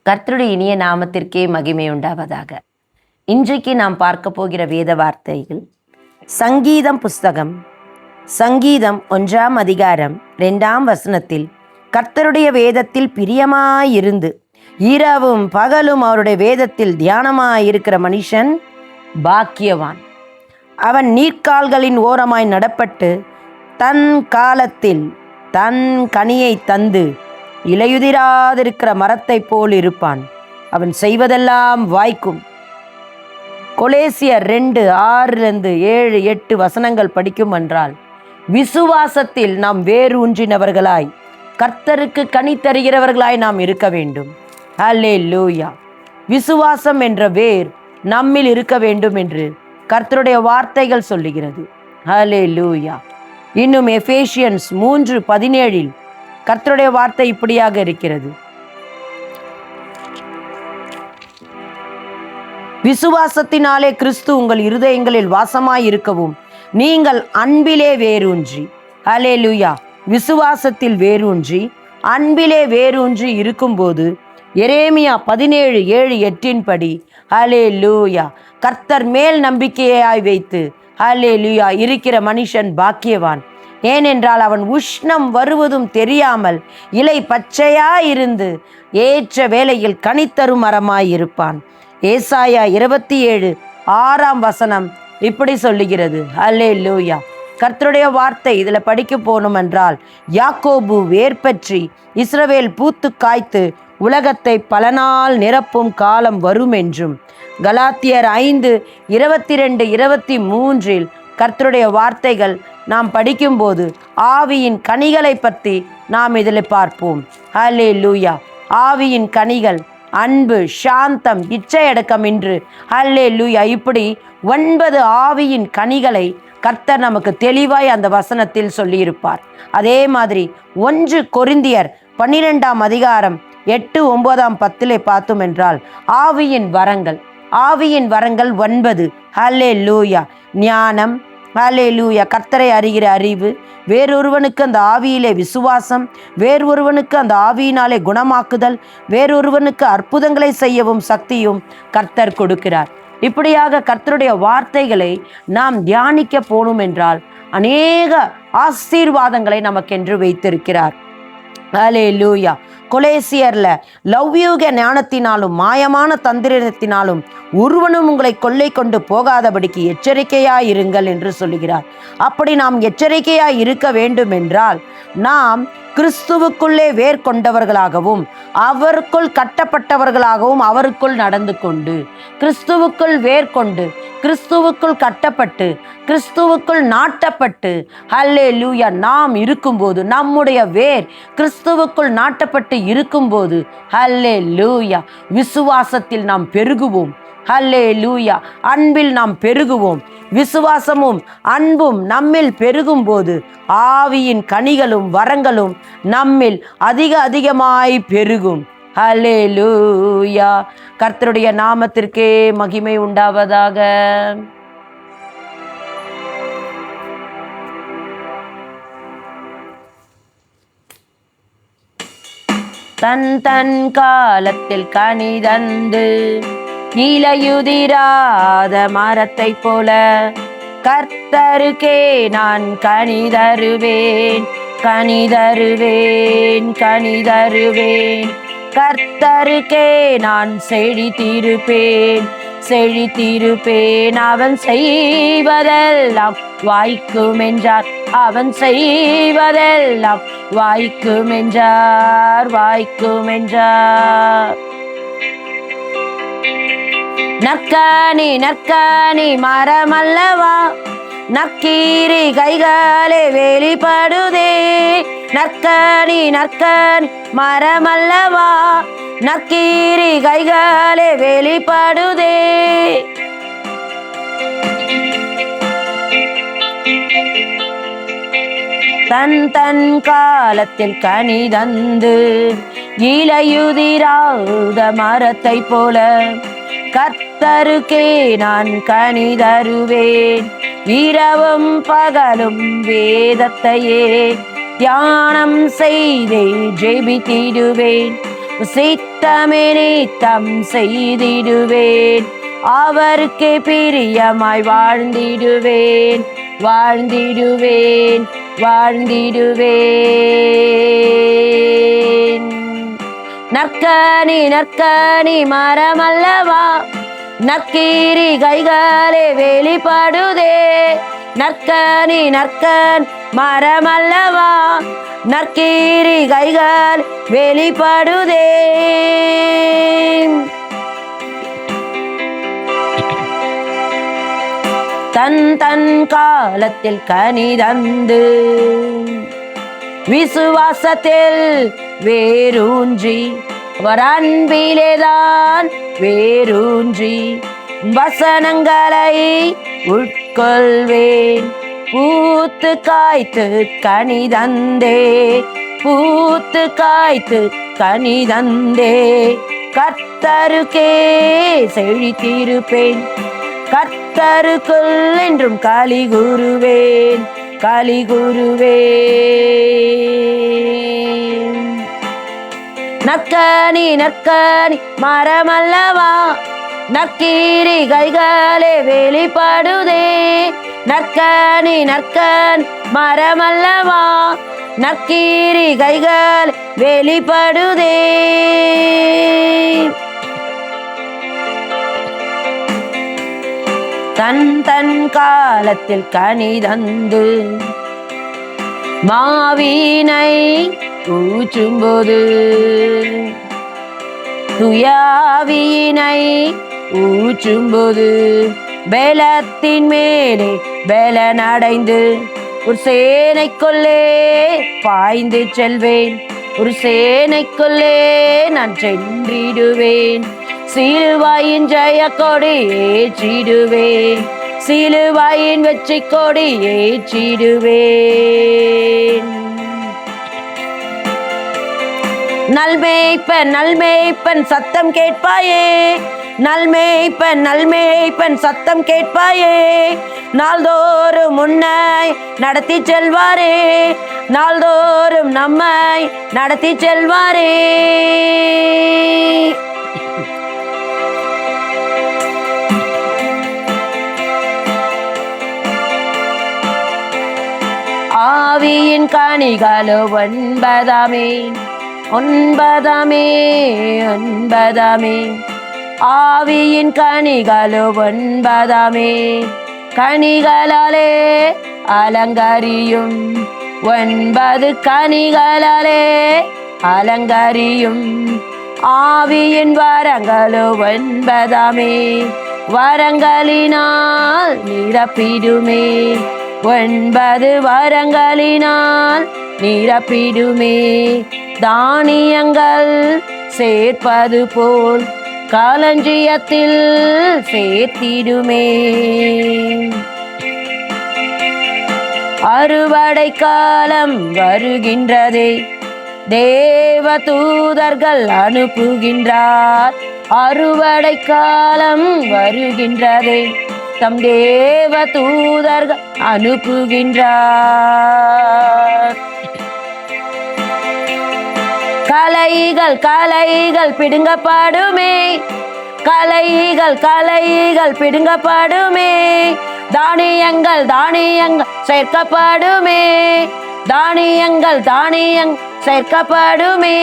கர்த்தருடைய இனிய நாமத்திற்கே மகிமை உண்டாவதாக. இன்றைக்கு நாம் பார்க்க போகிற வேத வார்த்தைகள் சங்கீதம் புஸ்தகம், சங்கீதம் 1ஆம் அதிகாரம் 2ஆம் வசனத்தில், கர்த்தருடைய வேதத்தில் பிரியமாயிருந்து இரவும் பகலும் அவருடைய வேதத்தில் தியானமாயிருக்கிற மனுஷன் பாக்கியவான். அவன் நீர்க்கால்களின் ஓரமாய் நடப்பட்டு தன் காலத்தில் தன் கனியை தந்து இலையுதிராதிருக்கிற மரத்தை போல் இருப்பான். அவன் செய்வதெல்லாம் வாய்க்கும். கொலேசியர் 2:6-7-8 வசனங்கள் படிக்கும் என்றால், விசுவாசத்தில் நாம் வேறு ஊன்றினவர்களாய் கர்த்தருக்கு கனி தருகிறவர்களாய் நாம் இருக்க வேண்டும். அல்லேலூயா. விசுவாசம் என்ற வேர் நம்மில் இருக்க வேண்டும் என்று கர்த்தருடைய வார்த்தைகள் சொல்லுகிறது. அல்லேலூயா. இன்னும் எபேசியன்ஸ் 3:17 கர்த்தருடைய வார்த்தை இப்படியாக இருக்கிறது, விசுவாசத்தினாலே கிறிஸ்து உங்கள் இருதயங்களில் வாசமாயிருக்கவும் நீங்கள் அன்பிலே வேரூன்றி. அல்லேலூயா. விசுவாசத்தில் வேரூன்றி அன்பிலே வேரூன்றி இருக்கும்போது எரேமியா 17:7-8 படி அல்லேலூயா, கர்த்தர் மேல் நம்பிக்கையாய் வைத்து அல்லேலூயா இருக்கிற மனுஷன் பாக்கியவான். ஏனென்றால் அவன் உஷ்ணம் வருவதும் தெரியாமல் இலை பச்சையாயிருந்து ஏற்ற வேளையில் கனித்தரும் மரமாயிருப்பான். ஏசாயா 27:6 வசனம் இப்படி சொல்லுகிறது. அல்லேலூயா. கர்த்தருடைய வார்த்தை இதில் படிக்க போனோம் என்றால், யாக்கோபு வேர் பற்றி இஸ்ரவேல் பூத்து காய்த்து உலகத்தை பல நாள் நிரப்பும் காலம் வரும் என்றும், கலாத்தியர் 5:22-23 கர்த்தருடைய வார்த்தைகள் நாம் படிக்கும்போது ஆவியின் கனிகளை பற்றி நாம் இதில் பார்ப்போம். அல்லேலூயா. ஆவியின் கனிகள் அன்பு, சாந்தம், இச்சையடக்கம் என்று அல்லேலூயா இப்படி 9 ஆவியின் கனிகளை கர்த்தர் நமக்கு தெளிவாய் அந்த வசனத்தில் சொல்லியிருப்பார். அதே மாதிரி 1 கொரிந்தியர் 12ஆம் அதிகாரம் 8-9-10 பார்த்தோம் என்றால், ஆவியின் வரங்கள் 9. அல்லேலூயா. ஞானம், அல்லேலூயா, கர்த்தரை அறிகிற அறிவு, வேறொருவனுக்கு அந்த ஆவியிலே விசுவாசம், வேறொருவனுக்கு அந்த ஆவியினாலே குணமாக்குதல், வேறொருவனுக்கு அற்புதங்களை செய்யவும் சக்தியும் கர்த்தர் கொடுக்கிறார். இப்படியாக கர்த்தருடைய வார்த்தைகளை நாம் தியானிக்க போனோம் என்றால் அநேக ஆசீர்வாதங்களை நமக்கென்று வைத்திருக்கிறார். அல்லேலூயா. கொலேசியர்ல லௌகிக ஞானத்தினாலும் மாயமான தந்திரத்தினாலும் ஒருவனும் உங்களை கொள்ளை கொண்டு போகாதபடிக்கு எச்சரிக்கையாயிருங்கள் என்று சொல்லுகிறார். அப்படி நாம் எச்சரிக்கையாய் இருக்க வேண்டும் என்றால், நாம் கிறிஸ்துவுக்குள்ளே வேர் கொண்டவர்களாகவும் அவருக்குள் கட்டப்பட்டவர்களாகவும் அவருக்குள் நடந்து கொண்டு, கிறிஸ்துவுக்குள் வேர் கொண்டு, கிறிஸ்துவுக்குள் கட்டப்பட்டு, கிறிஸ்துவுக்குள் நாட்டப்பட்டு அல்லேலூயா நாம் இருக்கும்போது, நம்முடைய வேர் கிறிஸ்துவுக்குள் நாட்டப்பட்டு இருக்கும்போது அல்லேலூயா விசுவாசத்தில் நாம் பெருகுவோம். அல்லேலூயா. அன்பில் நாம் பெருகுவோம். விசுவாசமும் அன்பும் நம்மில் பெருகும் போது ஆவியின் கனிகளும் வரங்களும் நம்மில் அதிகமாய் பெருகும். அல்லேலூயா. கர்த்தருடைய நாமத்திற்கே மகிமை உண்டாவதாக. தன் காலத்தில் கனி தந்து இலையுதிராத மரத்தை போல கர்த்தருக்கே நான் கனி தருவேன். கர்த்தருக்கே நான் செழித்திருப்பேன். அவன் செய்வதெல்லாம் வாய்க்கும் என்றார். வாய்க்கும் என்றார். நற்கனி மரமல்லவா, நற்கீரி கைகாலே வெளிப்படுதே. நற்கனி மரமல்லவா, நற்கீரி கைகாலே வெளிப்படுதே. தன் காலத்தில் கனி தந்து இலையுதிராத மரத்தை போல கர்த்தருக்கே நான் கனி தருவேன். இரவும் பகலும் வேதத்தையே தியானம் செய்தே ஜெபித்திடுவேன். சித்தமே நித்தம் செய்திடுவேன். அவருக்கு பிரியமாய் வாழ்ந்திடுவேன், வாழ்ந்திடுவேன், வாழ்ந்திடுவேன். நற்கனி நற்கனி மரமல்லவா, நற்கீரி கைகளே வெளிப்படுதே. நற்கனி நற்கன் மரமல்லவா, நற்கீரி கைகள் வெளிப்படுதே. தன் தன் காலத்தில் கனி தந்து, விசுவாசத்தில் வேரூன்றி, அவர் அன்பிலேதான் வேரூன்றி, வசனங்களை உட்கொள்வேன். பூத்து காய்த்து கனி தந்தே, பூத்து காய்த்து கனி தந்தே. கர்த்தருக்கே செழித்திருப்பேன், கர்த்தருக்குள் என்றும் களி கூறுவேன், களி கூறுவேன். நற்கனி நற்கனி மரமல்லவா, நற்கீரி கைகளே வெளிப்படுதே. நற்கனி நற்கன் மரமல்லவா, நற்கீரி கைகள் வெளிப்படுதே. தன் தன் காலத்தில் கனி தந்து, மாவினை ஊற்றும்போது, துயாவினை ஊற்றும்போது, பலத்தின் மேலே பலனடைந்து, ஒரு சேனைக்குள்ளே பாய்ந்து செல்வேன், ஒரு சேனைக்குள்ளே நான் சென்றிடுவேன். சிலுவையின் ஜெய கொடி ஏற்றிடுவேன், சிலுவையின் வெற்றி கொடி ஏற்றிடுவேன். நல்மேய்ப்பன் நல்மேய்ப்பன் சத்தம் கேட்பாயே, நல்மேய்ப்பன் நல்மேய்ப்பன் சத்தம் கேட்பாயே. நாள்தோறும் உன்னை நடத்தி செல்வாரே, நாள்தோறும் நம்மை நடத்தி செல்வாரே. ஆவியின் கனிகளோ ஒன்பதாமே, ஒன்பதாமே, ஒன்பதாமே. ஆவியின் கனிகளோ ஒன்பதாமே, கனிகளாலே அலங்கரியும், ஒன்பது கனிகளாலே அலங்கரியும். ஆவியின் வரங்களோ ஒன்பதாமே, வரங்களினால் நிரப்பிடுமே, ஒன்பது வரங்களினால் நிரப்பிடுமே. தானியங்கள் சேர்ப்பது போல் களஞ்சியத்தில் சேர்த்திடுமே. அறுவடை காலம் வருகின்றதே, தேவ தூதர்கள் அனுப்புகின்றார். அறுவடை காலம் வருகின்றதே, தம் தேவ தூதர்கள் அனுப்புகின்றார். கலைகள் கலைகள் பிடுங்கப்படுமே, கலைகள் கலைகள் பிடுங்கப்படுமே. தானியங்கள் தானியங்கள் சேர்க்கப்படுமே, தானியங்கள் தானியங்கள் சேர்க்கப்படுமே.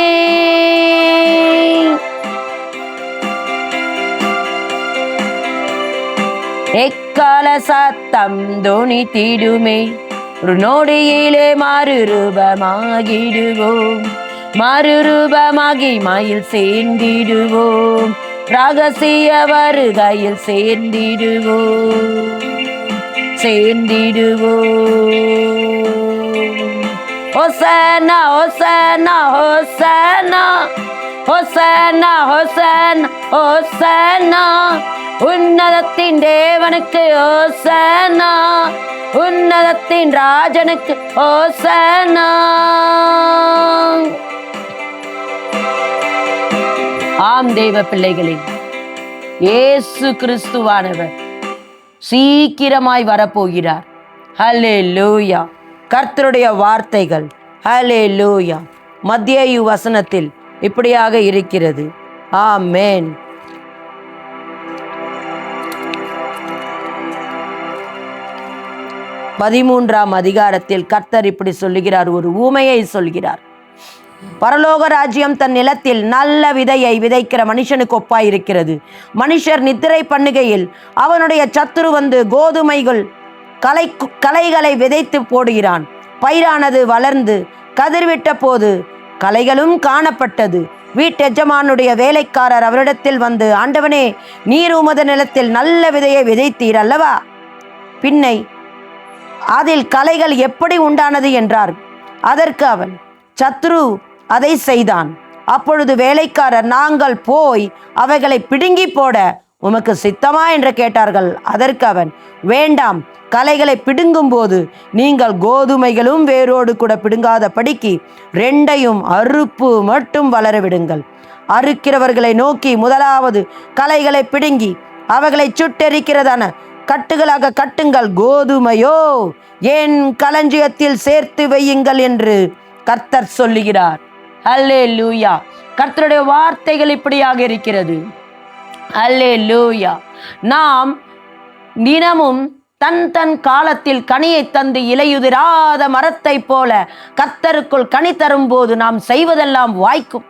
எக்கால சத்தம் தொனித்திடுமே, ஒரு நொடியிலே மறுரூபமாகிடுவோம், மறுரூபமாகி மயில் சேர்ந்திடுவோம், ரகசிய வருகையில் சேர்ந்திடுவோம், சேர்ந்திடுவோம். ஹோசன்னா ஹோசன்னா ஹோசன்னா ஹோசன்னா ஹோசன்னா ஹோசன்னா. உன்னதத்தின் தேவனுக்கு ஹோசன்னா, உன்னதத்தின் ராஜனுக்கு ஹோசன்னா. ஆம் தேவ பிள்ளைகளே, இயேசு கிறிஸ்துவானவர் சீக்கிரமாய் வரப்போகிறார். ஹல்லேலூயா. கர்த்தருடைய வார்த்தைகள் ஹல்லேலூயா. மத்தேயு வசனத்தில் இப்படியாக இருக்கிறது. ஆமென். 13ஆம் அதிகாரத்தில் கர்த்தர் இப்படி சொல்லுகிறார், ஒரு ஊமையை சொல்கிறார். பரலோக ராஜ்யம் தன் நிலத்தில் நல்ல விதையை விதைக்கிற மனுஷனுக்கு ஒப்பாயிருக்கிறது. மனுஷர் நித்திரை பண்ணுகையில் அவனுடைய சத்துரு வந்து கோதுமைகள் களைகளை விதைத்து போடுகிறான். பயிரானது வளர்ந்து கதிர்விட்ட போது களைகளும் காணப்பட்டது. வீட்டெஜமானுடைய வேலைக்காரர் அவரிடத்தில் வந்து, ஆண்டவனே, நீர் உமது நிலத்தில் நல்ல விதையை விதைத்தீர் அல்லவா? பின்னை அதில் களைகள் எப்படி உண்டானது என்றார். அதற்கு அவன், சத்ரு அதை செய்தான். அப்பொழுது வேலைக்காரர், நாங்கள் போய் அவைகளை பிடுங்கி போட உமக்கு சித்தமா என்று கேட்டார்கள். அதற்கு அவன், வேண்டாம், களைகளை பிடுங்கும் போது நீங்கள் கோதுமைகளும் வேரோடு கூட பிடுங்காத படிக்கு 2ஐயும் அறுப்பு மட்டும் வளர விடுங்கள். அறுக்கிறவர்களை நோக்கி, முதலாவது களைகளை பிடுங்கி அவைகளை சுட்டெரிக்கிறதான கட்டுகளாக கட்டுங்கள், கோதுமையோ என் களஞ்சியத்தில் சேர்த்து வையுங்கள் என்று கர்த்தர் சொல்லுகிறார். அல்லேலூயா. கர்த்தருடைய வார்த்தைகள் இப்படியாக இருக்கிறது. அல்லேலூயா. நாம் தினமும் தன் தன் காலத்தில் கனியை தந்து இலையுதிராத மரத்தை போல கர்த்தருக்குள் கனி தரும்போது நாம் செய்வதெல்லாம் வாய்க்கும்.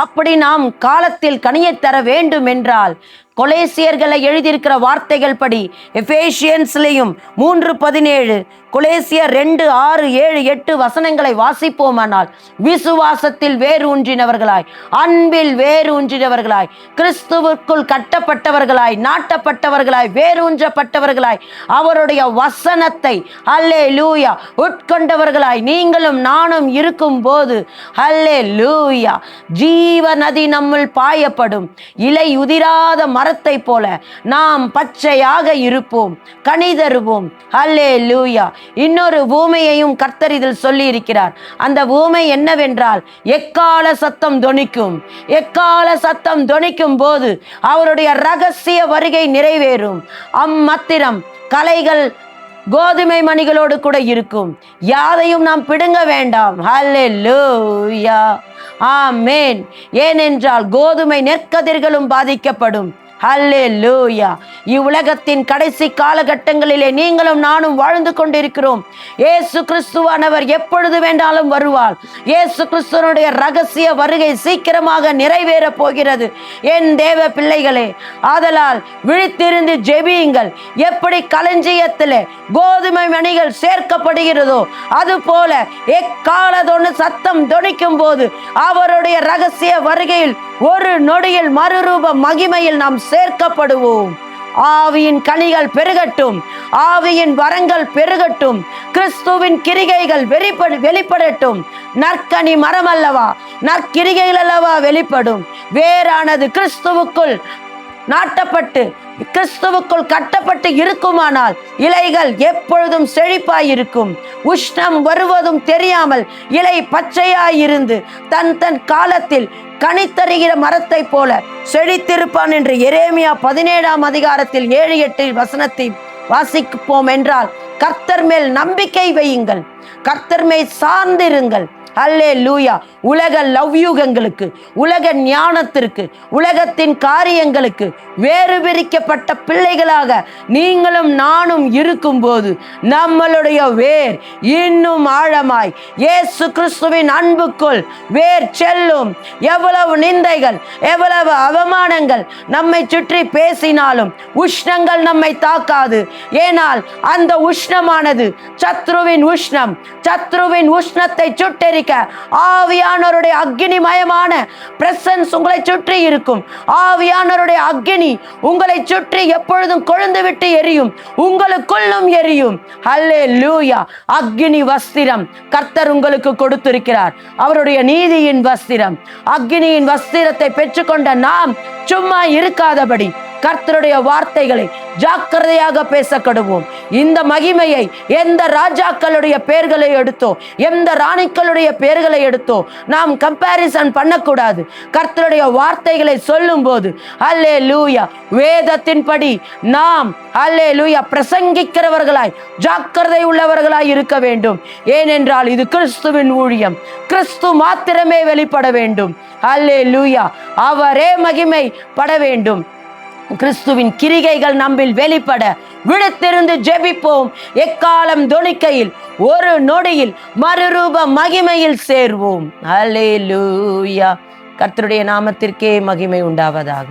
அப்படி நாம் காலத்தில் கனியை தர வேண்டும் என்றால் கொலேசியர்களை எழுதியிருக்கிற வார்த்தைகள் படி எபேசியன்ஸ்லையும் 3:17, கொலேசியர் 2:6-7-8 வசனங்களை வாசிப்போமானால், விசுவாசத்தில் வேறு ஊன்றினவர்களாய், அன்பில் வேறு ஊன்றினவர்களாய், கிறிஸ்துவுக்குள் கட்டப்பட்டவர்களாய், நாட்டப்பட்டவர்களாய், வேரூன்றப்பட்டவர்களாய், அவருடைய வசனத்தை அல்லேலூயா உட்கொண்டவர்களாய் நீங்களும் நானும் இருக்கும் போது அல்லேலூயா ஜீவ நதி நம்முள் பாயப்படும். இலை உதிராத மரத்தை போல நாம் பச்சையாக இருப்போம், கனி தருவோம். அல்லேலூயா. இன்னொரு ஊமையையும் கர்த்தர் இதில் சொல்லி இருக்கிறார். அந்த ஊமை என்னவென்றால், எக்கால சத்தம் தொனிக்கும். எக்கால சத்தம் தொனிக்கும் போது அவருடைய ரகசிய வருகை நிறைவேறும். அம்மத்திரம் களைகள் கோதுமை மணிகளோடு கூட இருக்கும். யாரையும் நாம் பிடுங்க வேண்டாம். ஹல்லேலூயா. ஆமென். ஏனென்றால் கோதுமை நெற்கதிர்களும் பாதிக்கப்படும். ஹல்லேலூயா. இவ்வுலகத்தின் கடைசி காலகட்டங்களிலே நீங்களும் நானும் வாழ்ந்து கொண்டிருக்கிறோம். இயேசு கிறிஸ்துவானவர் எப்பொழுது வேண்டாலும் வருவார். இயேசு கிறிஸ்துவனுடைய ரகசிய வருகை சீக்கிரமாக நிறைவேற போகிறது. என் தேவ பிள்ளைகளே, ஆதலால் விழித்திருந்து ஜெபியுங்கள். எப்படி களஞ்சியத்திலே கோதுமை மணிகள் சேர்க்கப்படுகிறதோ அதுபோல எக்காலதொன்னு சத்தம் தொனிக்கும் போது அவருடைய ரகசிய வருகையில் ஒரு நொடியில் மறுரூப மகிமையில் நாம் சேர்க்கப்படுவோம். ஆவியின் கனிகள் பெருகட்டும், ஆவியின் வரங்கள் பெருகட்டும், கிறிஸ்துவின் கிரிகைகள் வெளிப்படட்டும். நற்கனி மரம் அல்லவா, நற்கிரிகைகள் அல்லவா வெளிப்படும். வேறானது கிறிஸ்துவுக்குள் நாட்டப்பட்டு கிறிஸ்துவுக்குள் கட்டப்பட்டு இருக்குமானால் இலைகள் எப்பொழுதும் செழிப்பாயிருக்கும். உஷ்ணம் வருவதும் தெரியாமல் இலை பச்சையாயிருந்து தன் தன் காலத்தில் கனி தருகிற மரத்தை போல செழித்திருப்பான் என்று எரேமியா 17ஆம் அதிகாரத்தில் 7-8 வசனத்தை வாசிப்போம் என்றால், கர்த்தர் மேல் நம்பிக்கை வையுங்கள், கர்த்தர் மேல் சார்ந்திருங்கள். அல்லேலூயா. உலக லவ்யூகங்களுக்கு, உலக ஞானத்திற்கு, உலகத்தின் காரியங்களுக்கு வேறு பிரிக்கப்பட்ட பிள்ளைகளாக நீங்களும் நானும் இருக்கும்போது நம்மளுடைய வேர் இன்னும் ஆழமாய் இயேசு கிறிஸ்துவின் அன்புக்குள் வேர் செல்லும். எவ்வளவு நிந்தைகள், எவ்வளவு அவமானங்கள் நம்மை சுற்றி பேசினாலும் உஷ்ணங்கள் நம்மை தாக்காது. ஏனால் அந்த உஷ்ணமானது சத்ருவின் உஷ்ணம். சத்ருவின் உஷ்ணத்தை சுட்டெரிக்க ஆவியானவருடைய அக்னிமயமான பிரசன்ஸ் உங்களை சுற்றி இருக்கும். ஆவியானவருடைய அக்னி உங்களை சுற்றி எப்பொழுதும் கொழுந்து விட்டு எரியும், உங்களுக்குள்ளும் எரியும். அல்லேலூயா. அக்னி வஸ்திரம் கர்த்தர் உங்களுக்கு கொடுத்திருக்கிறார், அவருடைய நீதியின் வஸ்திரம். அக்னியின் வஸ்திரத்தை பெற்றுக்கொண்ட நாம் சும்மா இருக்காதபடி கர்த்தருடைய வார்த்தைகளை ஜாக்கிரதையாக பேசக்கடுவோம். இந்த மகிமையை எந்த ராஜாக்களுடைய பெயர்களை எடுத்தோ, எந்த ராணிக்களுடைய பெயர்களை எடுத்தோ நாம் கம்பேரிசன் பண்ணக்கூடாது. கர்த்தருடைய வார்த்தைகளை சொல்லும் போது அல்லேலூயா, வேதத்தின்படி நாம் அல்லேலூயா பிரசங்கிக்கிறவர்களாய் ஜாக்கிரதை உள்ளவர்களாய் இருக்க வேண்டும். ஏனென்றால் இது கிறிஸ்துவின் ஊழியம். கிறிஸ்து மாத்திரமே வெளிப்பட வேண்டும். அல்லேலூயா, அவரே மகிமை பட வேண்டும். கிறிஸ்துவின் கிரிகைகள் நம்மில் வெளிப்பட விழித்திருந்து ஜெபிப்போம். எக்காலம் தொனிக்கையில் ஒரு நொடியில் மறுரூப மகிமையில் சேர்வோம். அல்லேலூயா. கர்த்தருடைய நாமத்திற்கே மகிமை உண்டாவதாக.